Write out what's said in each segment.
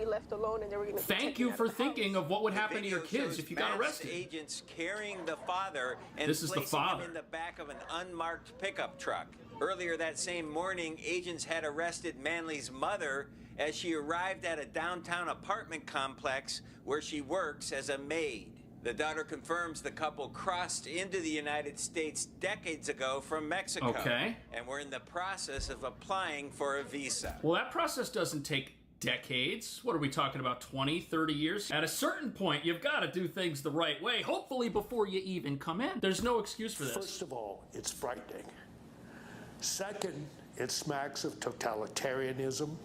be left alone and they were going to be Thank you for thinking of what would happen to your kids if you got arrested. Agents carrying the father and this is the placing father him in the back of an unmarked pickup truck. Earlier that same morning, agents had arrested Manley's mother as she arrived at a downtown apartment complex where she works as a maid. The daughter confirms the couple crossed into the United States decades ago from Mexico. Okay. And we're in the process of applying for a visa. Well, that process doesn't take decades. What are we talking about, 20, 30 years? At a certain point, you've got to do things the right way, hopefully before you even come in. There's no excuse for this. First of all, it's frightening. Second, it smacks of totalitarianism.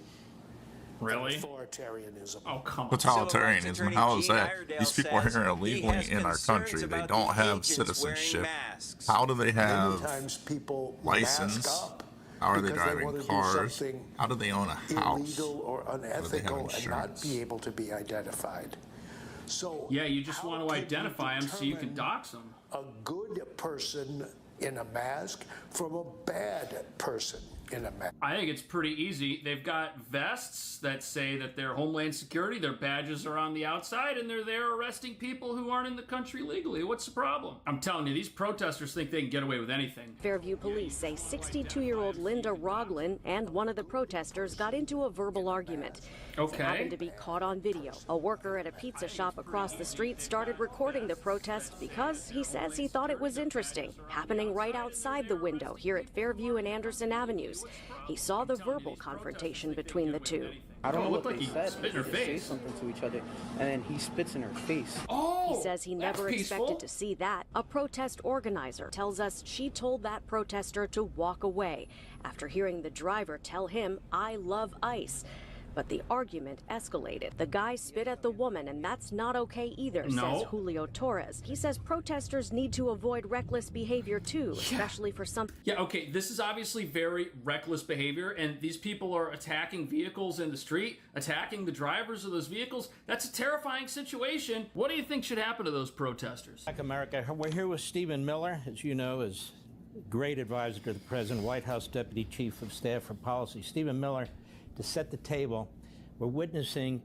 Really? Authoritarianism. Oh, come on. Totalitarianism? How is that? These people are here illegally in our country. They don't have citizenship. How do they have license? How are they driving cars? How do they own a house? Illegal or unethical and not be able to be identified. So yeah, you just want to identify them so you can dox them. A good person in a mask from a bad person in a mask. I think it's pretty easy. They've got vests that say that they're Homeland Security, their badges are on the outside, and they're there arresting people who aren't in the country legally. What's the problem? I'm telling you, these protesters think they can get away with anything. Fairview police say 62-year-old Linda Roglin and one of the protesters got into a verbal argument. Okay. It happened to be caught on video. A worker at a pizza shop across the street started recording the protest because he says he thought it was interesting, happening right outside the window here at Fairview and Anderson Avenues. He saw the verbal confrontation between the two. I don't know looked what like they he said. spit in her They face. say something to each other, and then he spits in her face. Oh, he says he never expected to see that. A protest organizer tells us she told that protester to walk away after hearing the driver tell him, "I love ICE." But the argument escalated. The guy spit at the woman, and that's not okay either, says Julio Torres. He says protesters need to avoid reckless behavior too, especially for some... Yeah, okay, this is obviously very reckless behavior, and these people are attacking vehicles in the street, attacking the drivers of those vehicles. That's a terrifying situation. What do you think should happen to those protesters? Like America, we're here with Stephen Miller, as you know, is great advisor to the President, White House Deputy Chief of Staff for Policy. Stephen Miller, to set the table, we're witnessing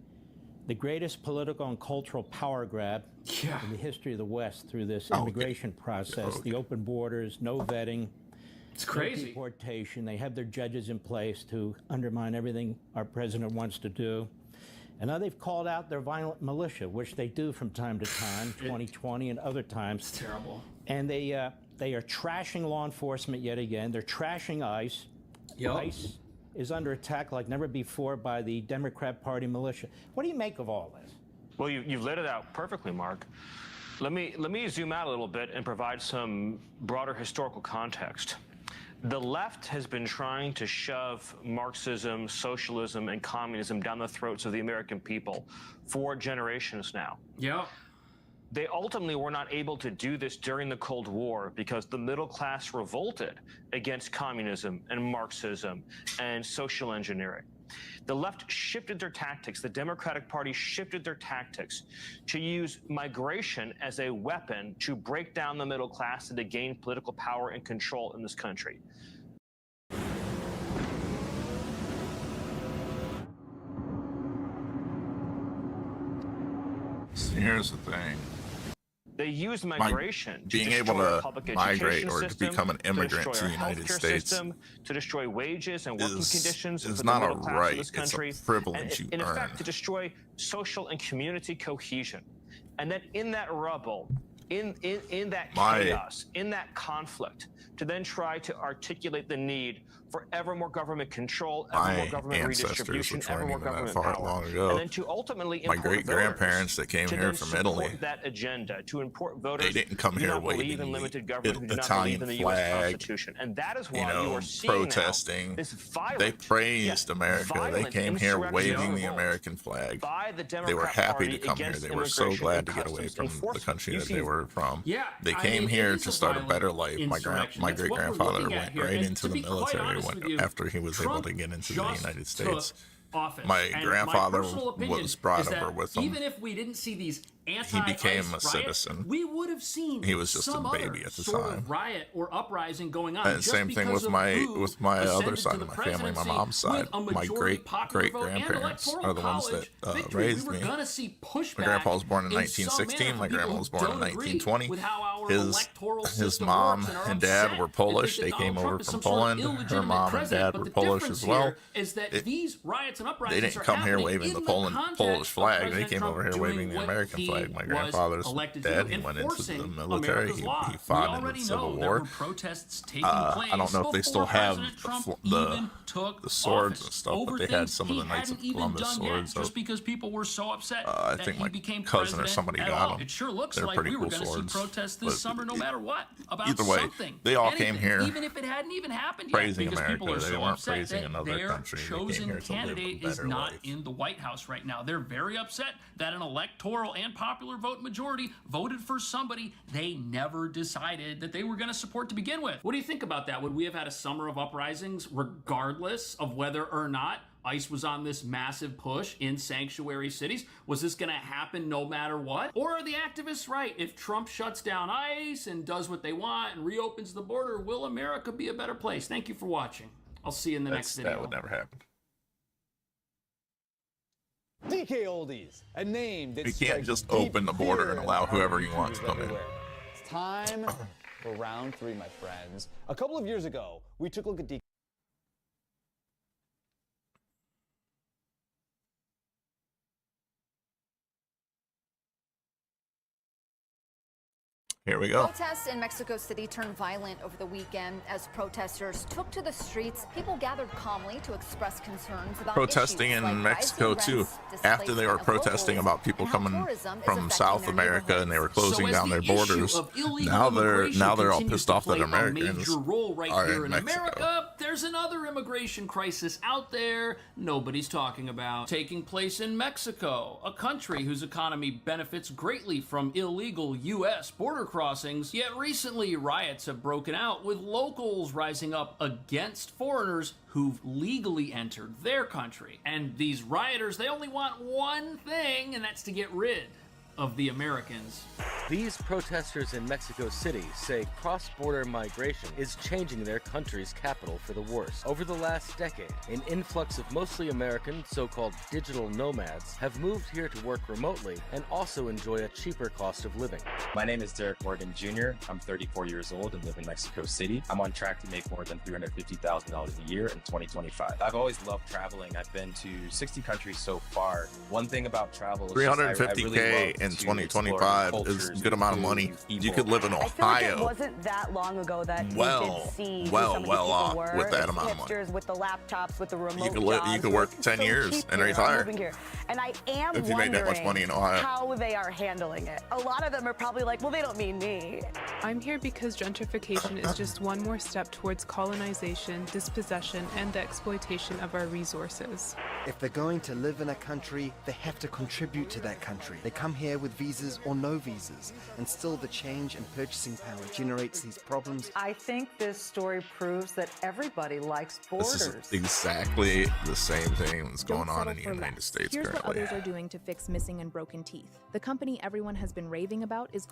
the greatest political and cultural power grab in the history of the West through this immigration process, the open borders, no vetting. It's crazy. No deportation. They have their judges in place to undermine everything our president wants to do. And now they've called out their violent militia, which they do from time to time, 2020 and other times. It's terrible. And they are trashing law enforcement yet again. They're trashing ICE. Yep. ICE is under attack like never before by the Democrat Party militia. What do you make of all this? Well, you've laid it out perfectly, Mark. Let me zoom out a little bit and provide some broader historical context. The left has been trying to shove Marxism, socialism, and communism down the throats of the American people for generations now. Yeah. They ultimately were not able to do this during the Cold War because the middle class revolted against communism and Marxism and social engineering. The left shifted their tactics. The Democratic Party shifted their tactics to use migration as a weapon to break down the middle class and to gain political power and control in this country. See, here's the thing. They used migration being to able destroy to a public migrate education or to system, become an immigrant to the destroy our United healthcare States system, to destroy wages and working conditions is for not the a middle class right, of this it's a country, privilege and you in earn. effect to destroy social and community cohesion. And then in that rubble, in that chaos, in that conflict, to then try to articulate the need for ever more government control, ever more government redistribution, ever more government power, and then to ultimately my import great-grandparents that came here from Italy, that agenda, to import voters they didn't come who do here not believe waving in the limited government, who do not Italian believe in the U.S. flag, Constitution, and that is why you know, are seeing protesting. now this violent, They praised America. They came here waving the American flag. They were happy to come here. They were so glad to get away from the country that they were from. Yeah, they came here to start a better life. My great-grandfather went right into the military after he was able to get into the United States. Office. My and grandfather my was brought over that with him. Even if we didn't see these anti-ICE a citizen. We would have seen He was just some a baby other at the sort time. of riot or uprising going on. And just same thing because with of my who other ascended side to of the my family, my presidency mom's side. with a My majority popular vote and great-grandparents electoral are the ones college that victory. raised We me. were gonna see pushback. My grandpa was born in in some 1916. manner My from people grandma who was born in don't agree 1920. with how our His electoral system mom works and are and dad upset were and Polish. think They that came Donald over Trump is from some sort of Poland. Her illegitimate mom and president. dad But were the Polish difference as well. here is that these riots and uprisings They didn't are come here happening waving in the context Polish of flag. They President came Trump over here doing waving the what American he flag. My was grandfather's elected to dad, do, he went into enforcing the military. America's law. He fought We in the already Civil know War. there were protests taking place. I don't know if they still before have President Trump the even took swords office and stuff, over but they had things some of the he Knights of hadn't even Columbus done swords yet, just up. because people were so upset I that think he my became cousin or president somebody at got all. them. It sure looks They're like pretty we were cool going to see swords. protests this But summer no matter what about either way, something. they all anything, came here even if it hadn't even happened yet, praising because people America. are They so weren't upset praising that another their country. They came chosen here to live a candidate is better not life. in the White House right now. They're very upset that an electoral and popular vote majority voted for somebody they never decided that they were going to support to begin with. What do you think about that? Would we have had a summer of uprisings regardless of whether or not ICE was on this massive push in sanctuary cities? Was this going to happen no matter what? Or are the activists right? If Trump shuts down ICE and does what they want and reopens the border, will America be a better place? Thank you for watching. I'll see you in the next video. That would never happen. DK Oldies, a name that You can't just open the border and allow whoever you want to come in. It's time for round 3, my friends. A couple of years ago, we took a look at DK. Here we go. Protests in Mexico City turned violent over the weekend as protesters took to the streets. People gathered calmly to express concerns about protesting issues in like Mexico rising too. rents, After they were displacement of protesting locals, about people and how coming tourism is from affecting South their America and they were closing So as down the their issue borders. of illegal Now they're immigration all continues pissed to off that play a Americans major role right are here in in Mexico. America. There's another immigration crisis out there nobody's talking about, taking place in Mexico, a country whose economy benefits greatly from illegal U.S. border crossings. Yet recently, riots have broken out with locals rising up against foreigners who've legally entered their country. And these rioters, they only want one thing, and that's to get rid of the Americans. These protesters in Mexico City say cross-border migration is changing their country's capital for the worse. Over the last decade, an influx of mostly American so-called digital nomads have moved here to work remotely and also enjoy a cheaper cost of living. My name is Derek Morgan Jr. I'm 34 years old and live in Mexico City. I'm on track to make more than $350,000 a year in 2025. I've always loved traveling. I've been to 60 countries so far. One thing about travel is $350K in 2025 is a good amount of money. You could live in Ohio. I feel like it wasn't that long ago that you could see well off were. with that amount of money. Hipsters with the laptops, with the remote You could work 10 years and retire. And I am if you made that much money in Ohio. How they are handling it. A lot of them are probably like, well, they don't mean me. I'm here because gentrification is just one more step towards colonization, dispossession, and the exploitation of our resources. If they're going to live in a country, they have to contribute to that country. They come here with visas or no visas, and still the change in purchasing power generates these problems. I think this story proves that everybody likes borders. This is exactly the same thing that's going on in the United less. States Here's currently. what others are doing to fix missing and broken teeth. The company everyone has been raving about is...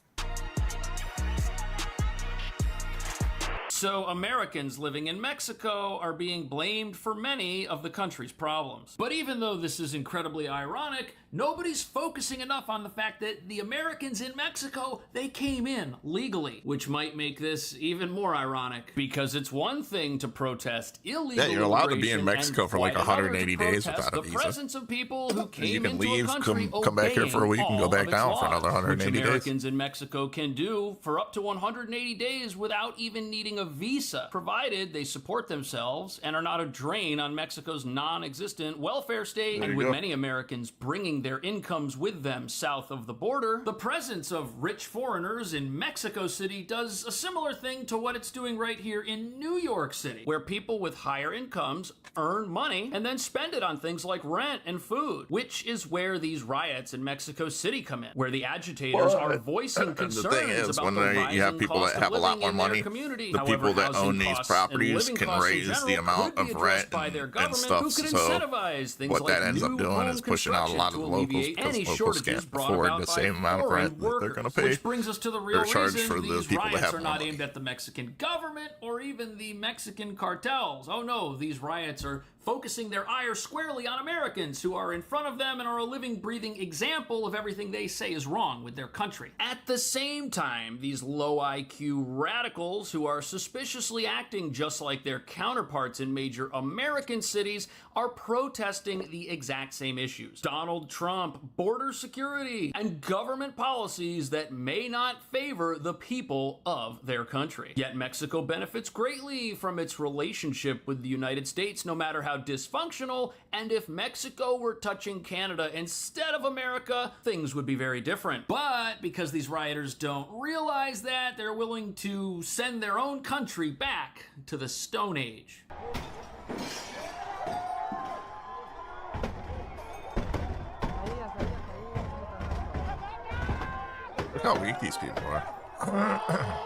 So Americans living in Mexico are being blamed for many of the country's problems. But even though this is incredibly ironic, nobody's focusing enough on the fact that the Americans in Mexico, they came in legally, which might make this even more ironic, because it's one thing to protest illegal Yeah, you're allowed to be in immigration Mexico and for like quite another 180 to days protest without a the visa. presence of people who came You can into leave, a country come back here for a week and go obeying back all of down its for another laws, 180 which days. Americans in Mexico can do for up to 180 days without even needing a visa, provided they support themselves and are not a drain on Mexico's non-existent welfare state. And with many Americans bringing their incomes with them south of the border, the presence of rich foreigners in Mexico City does a similar thing to what it's doing right here in New York City, where people with higher incomes earn money and then spend it on things like rent and food, which is where these riots in Mexico City come in, where the agitators are voicing concerns the thing is, about when the you have rising people cost that of have a lot living more in their money, community. the However, people that own these properties can raise the amount of rent and stuff. So what that ends up doing is pushing out a lot of the locals because locals can't afford the same amount of rent that they're going to pay. Which brings us to the real charge reason for the these people that riots have are more not money. aimed at the Mexican government or even the Mexican cartels. Oh no, these riots are focusing their ire squarely on Americans who are in front of them and are a living, breathing example of everything they say is wrong with their country. At the same time, these low IQ radicals who are suspiciously acting just like their counterparts in major American cities are protesting the exact same issues. Donald Trump, border security, and government policies that may not favor the people of their country. Yet Mexico benefits greatly from its relationship with the United States, no matter how dysfunctional, and if Mexico were touching Canada instead of America, things would be very different. But because these rioters don't realize that, they're willing to send their own country back to the Stone Age. Look how weak these people are.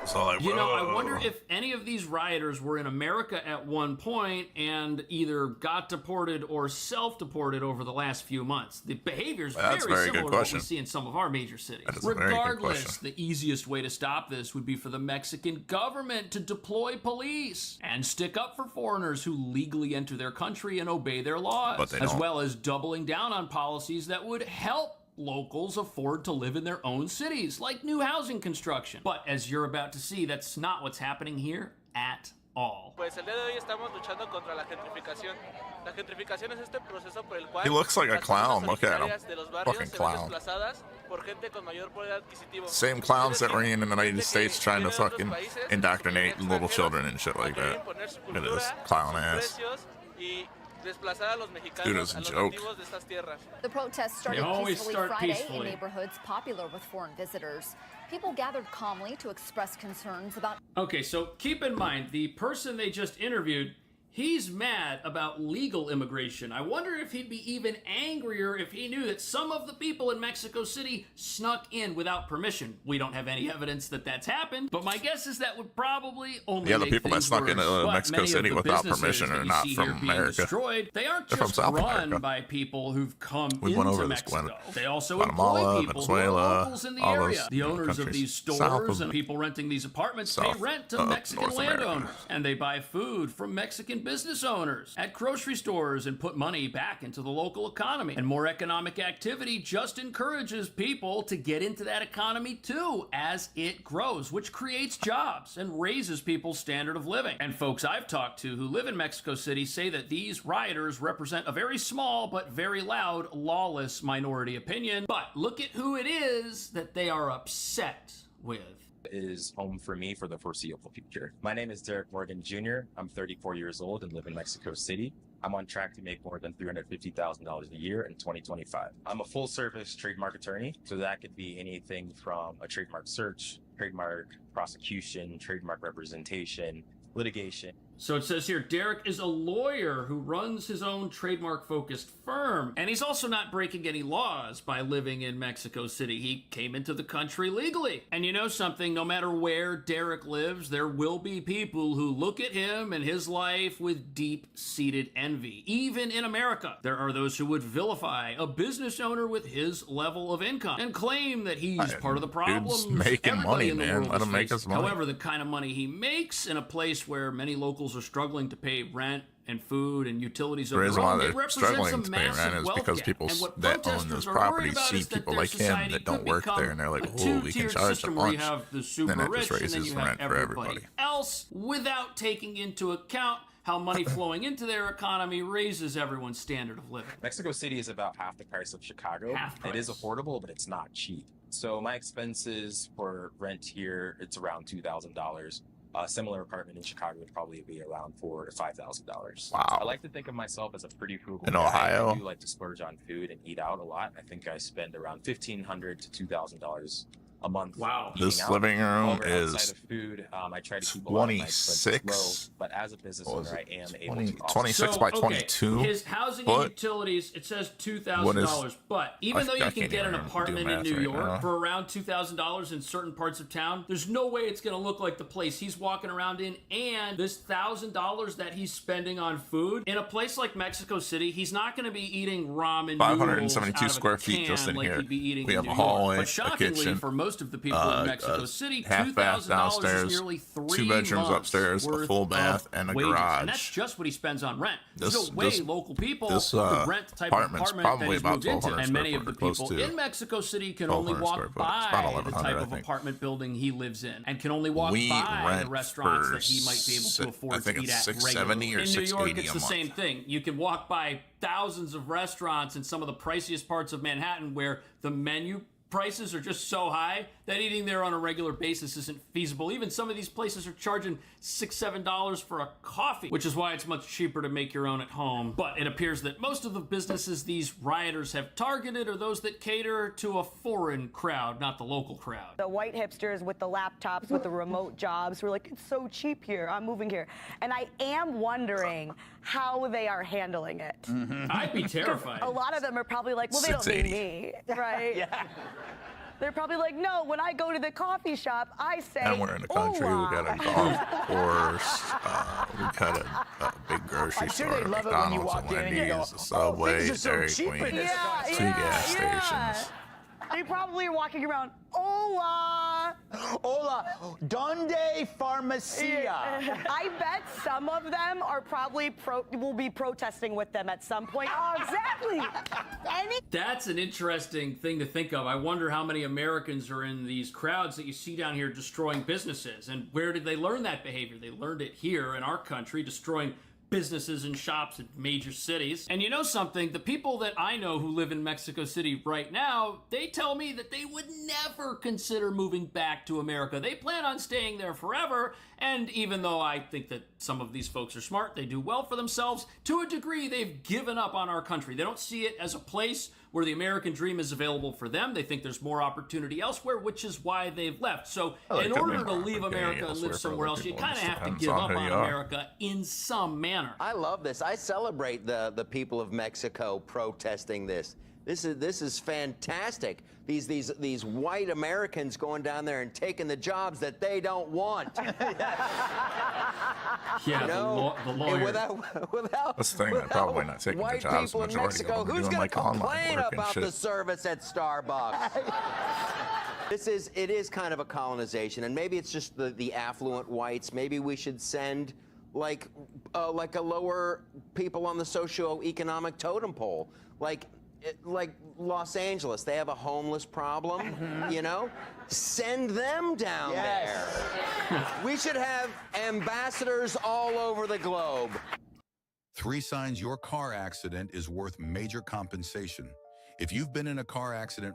So like, you know, I wonder if any of these rioters were in America at one point and either got deported or self-deported over the last few months. The behavior is very similar to what we see in some of our major cities. Regardless, the easiest way to stop this would be for the Mexican government to deploy police and stick up for foreigners who legally enter their country and obey their laws, as well as doubling down on policies that would help locals afford to live in their own cities, like new housing construction. But as you're about to see, that's not what's happening here at all. He looks like a clown. Look at him. Fucking clown. Same clowns that were in the United States trying to fucking indoctrinate little children and shit like that. Look at this clown ass. Dude, it's a joke. The protests started peacefully Friday in neighborhoods popular with foreign visitors. People gathered calmly to express concerns about... Okay, so keep in mind, the person they just interviewed, he's mad about legal immigration. I wonder if he'd be even angrier if he knew that some of the people in Mexico City snuck in without permission. We don't have any evidence that that's happened, but my guess is that would probably only the people that snuck into Mexico City without permission are not from America. They aren't They're just from South run America. by people who've come We went into over this, Mexico. Gwen. They also Guatemala, employ people who are Venezuela, locals in the all area. those The owners of countries these south stores of and people renting these apartments pay South rent to of Mexican North America. landowners, and they buy food from Mexican business owners at grocery stores and put money back into the local economy. And more economic activity just encourages people to get into that economy too as it grows, which creates jobs and raises people's standard of living. And folks I've talked to who live in Mexico City say that these rioters represent a very small but very loud, lawless minority opinion. But look at who it is that they are upset with. Is home for me for the foreseeable future. My name is Derek Morgan Jr. I'm 34 years old and live in Mexico City. I'm on track to make more than $350,000 a year in 2025. I'm a full-service trademark attorney, so that could be anything from a trademark search, trademark prosecution, trademark representation, litigation. So it says here, Derek is a lawyer who runs his own trademark-focused firm. And he's also not breaking any laws by living in Mexico City. He came into the country legally. And you know something, no matter where Derek lives, there will be people who look at him and his life with deep-seated envy. Even in America, there are those who would vilify a business owner with his level of income and claim that he's part of the problem. Dude's making money, man. Let him make his money. However, the kind of money he makes in a place where many locals are struggling to pay rent and food and utilities of The reason their why own, they're it represents struggling a to pay massive rent is wealth because gap. people And what that own protesters those are worried properties about see is that people their like him society that don't could work become there, and they're like, a "Oh, we can two-tiered charge a system where you bunch." have the Then super that rich just and then raises you the have rent for everybody everybody. else, without taking into account how money flowing into their economy raises everyone's standard of living. Mexico City is about half the price of Chicago. It is affordable, but it's not cheap. So my expenses for rent here, it's around $2,000. A similar apartment in Chicago would probably be around $4,000 to $5,000. Wow. I like to think of myself as a pretty frugal In guy. Ohio? I do like to splurge on food and eat out a lot. I think I spend around $1,500 to $2,000 a month. Wow. This living room However, is outside of food, I try to keep a lot of my expenses 26. low, but as a business owner, I am able 20, to 26 by 22. His housing and utilities, it says $2,000. But even though you can get an apartment in New York for around $2,000 in certain parts of town, there's no way it's going to look like the place he's walking around in. And this $1,000 that he's spending on food in a place like Mexico City, he's not going to be eating ramen 572 square feet just in here. We have a hallway, a kitchen, for most of the people in Mexico City, half bath downstairs, is nearly 3 2 bedrooms upstairs, a full bath, and a wages. garage. And that's just what he spends on rent. There's no way local people this, could rent the type of apartment's apartment probably that about he's moved into. 1,200 And many of square the foot, people close to in Mexico City can only 1,200 walk square foot. It's by about the 1,100, type I of think. apartment building he lives in, and can only walk We by the rent restaurants for that he might be able to afford I think to eat it's at $670 regularly. or In New York, $680 it's a the month. same thing. You can walk by thousands of restaurants in some of the priciest parts of Manhattan where the menu prices are just so high that eating there on a regular basis isn't feasible. Even some of these places are charging $6-7 for a coffee, which is why it's much cheaper to make your own at home. But it appears that most of the businesses these rioters have targeted are those that cater to a foreign crowd, not the local crowd. The white hipsters with the laptops, with the remote jobs, who are like, it's so cheap here, I'm moving here. And I am wondering how they are handling it. I'd be terrified. A lot of them are probably like, well, they don't need me, right? Yeah. They're probably like, no, when I go to the coffee shop, I say, And we're in the country. We got a golf course. We got a big grocery store, McDonald's, a Wendy's, a Subway, Dairy Queen, 2 gas stations. They probably are walking around, hola. Hola, donde farmacia? I bet some of them are probably will be protesting with them at some point. Oh, exactly. That's an interesting thing to think of. I wonder how many Americans are in these crowds that you see down here destroying businesses. And where did they learn that behavior? They learned it here in our country, destroying businesses and shops in major cities. And you know something? The people that I know who live in Mexico City right now, they tell me that they would never consider moving back to America. They plan on staying there forever. And even though I think that some of these folks are smart, they do well for themselves, to a degree, they've given up on our country. They don't see it as a place where the American dream is available for them. They think there's more opportunity elsewhere, which is why they've left. So in order to leave America and live somewhere else, you kind of have to give up on America in some manner. I love this. I celebrate the people of Mexico protesting this. This is fantastic. These white Americans going down there and taking the jobs that they don't want. Yeah, you know? the lawyer. Without That's the thing, they're probably not taking the white jobs. people in Majority of Mexico, them are who's doing going to like online complain work and about shit. the service at Starbucks? It is kind of a colonization, and maybe it's just the affluent whites. Maybe we should send like a lower people on the socioeconomic totem pole, like Los Angeles. They have a homeless problem, you know? Send them down there. We should have ambassadors all over the globe. 3 signs your car accident is worth major compensation. If you've been in a car accident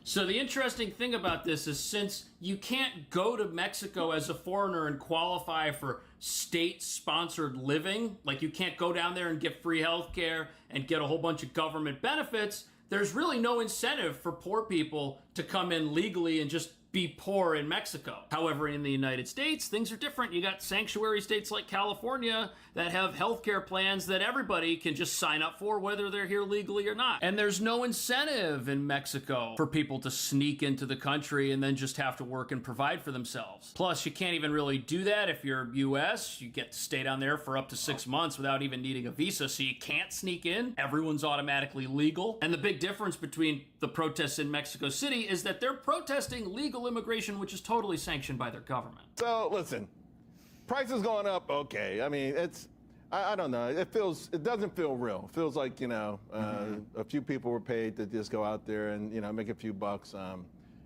So the interesting thing about this is, since you can't go to Mexico as a foreigner and qualify for state-sponsored living, like you can't go down there and get free health care and get a whole bunch of government benefits, there's really no incentive for poor people to come in legally and just be poor in Mexico. However, in the United States, things are different. You got sanctuary states like California that have healthcare plans that everybody can just sign up for, whether they're here legally or not. And there's no incentive in Mexico for people to sneak into the country and then just have to work and provide for themselves. Plus, you can't even really do that if you're US. You get to stay down there for up to 6 months without even needing a visa, so you can't sneak in. Everyone's automatically legal. And the big difference between the protests in Mexico City is that they're protesting legal immigration, which is totally sanctioned by their government. So listen, prices going up. Okay, I mean I don't know. It doesn't feel real. It feels like a few people were paid to just go out there and make a few bucks.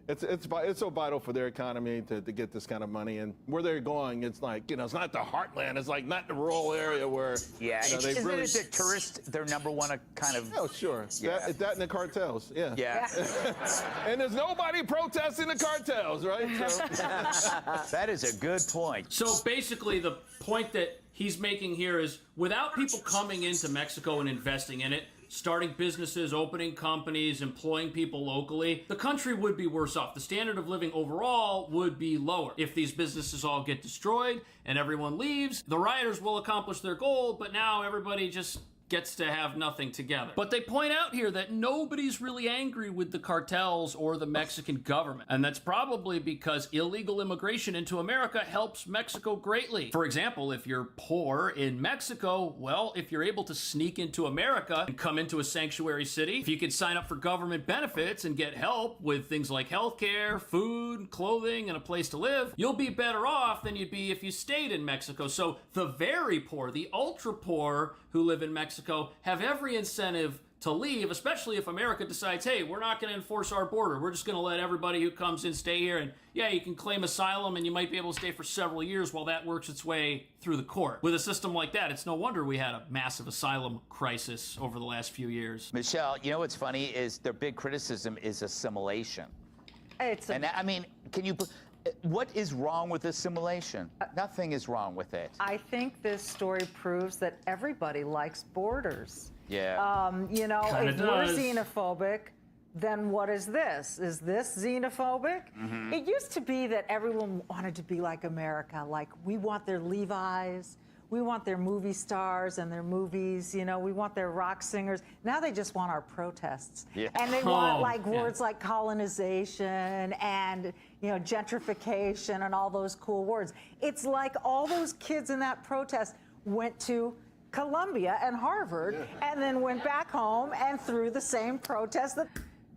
It's so vital for their economy to get this kind of money, and where they're going, it's like it's not the heartland. It's like not the rural area where isn't it the tourist their number one kind of? Oh sure, Yeah. that and the cartels. Yeah. And there's nobody protesting the cartels, right? So. That is a good point. So basically, the point that he's making here is, without people coming into Mexico and investing in it, starting businesses, opening companies, employing people locally, the country would be worse off. The standard of living overall would be lower. If these businesses all get destroyed and everyone leaves, the rioters will accomplish their goal, but now everybody just gets to have nothing together. But they point out here that nobody's really angry with the cartels or the Mexican government. And that's probably because illegal immigration into America helps Mexico greatly. For example, if you're poor in Mexico, well, if you're able to sneak into America and come into a sanctuary city, if you can sign up for government benefits and get help with things like healthcare, food, clothing, and a place to live, you'll be better off than you'd be if you stayed in Mexico. So the very poor, the ultra poor who live in Mexico have every incentive to leave, especially if America decides, hey, we're not going to enforce our border. We're just going to let everybody who comes in stay here. And yeah, you can claim asylum and you might be able to stay for several years while that works its way through the court. With a system like that, it's no wonder we had a massive asylum crisis over the last few years. Michelle, you know what's funny is their big criticism is assimilation. And I mean, what is wrong with assimilation? Nothing is wrong with it. I think this story proves that everybody likes borders. Yeah. You know, Kinda if does. we're xenophobic, then what is this? Is this xenophobic? Mm-hmm. It used to be that everyone wanted to be like America. Like, we want their Levi's. We want their movie stars and their movies, you know, we want their rock singers. Now they just want our protests. Yeah. And they want words like colonization and, you know, gentrification and all those cool words. It's like all those kids in that protest went to Columbia and Harvard and then went back home and threw the same protest that...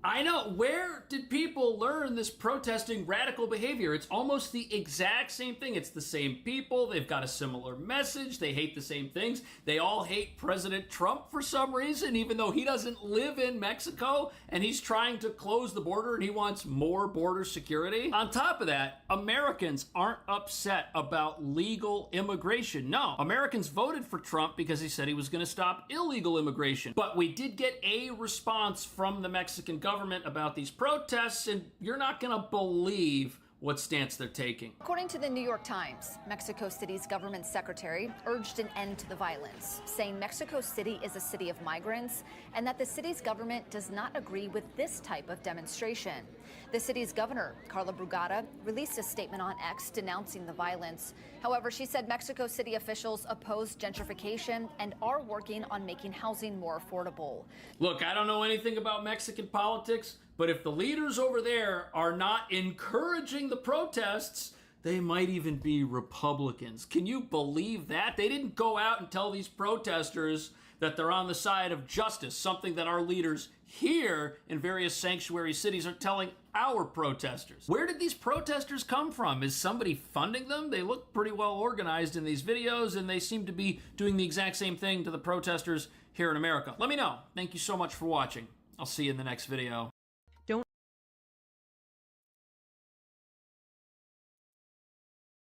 I know. Where did people learn this protesting radical behavior? It's almost the exact same thing. It's the same people. They've got a similar message. They hate the same things. They all hate President Trump for some reason, even though he doesn't live in Mexico and he's trying to close the border and he wants more border security. On top of that, Americans aren't upset about legal immigration. No, Americans voted for Trump because he said he was going to stop illegal immigration. But we did get a response from the Mexican government about these protests, and you're not going to believe what stance they're taking. According to the New York Times, Mexico City's government secretary urged an end to the violence, saying Mexico City is a city of migrants and that the city's government does not agree with this type of demonstration. The city's governor, Carla Brugada, released a statement on X denouncing the violence. However, she said Mexico City officials oppose gentrification and are working on making housing more affordable. Look, I don't know anything about Mexican politics, but if the leaders over there are not encouraging the protests, they might even be Republicans. Can you believe that? They didn't go out and tell these protesters that they're on the side of justice, something that our leaders here in various sanctuary cities are telling our protesters. Where did these protesters come from? Is somebody funding them? They look pretty well organized in these videos, and they seem to be doing the exact same thing to the protesters here in America. Let me know. Thank you so much for watching. I'll see you in the next video.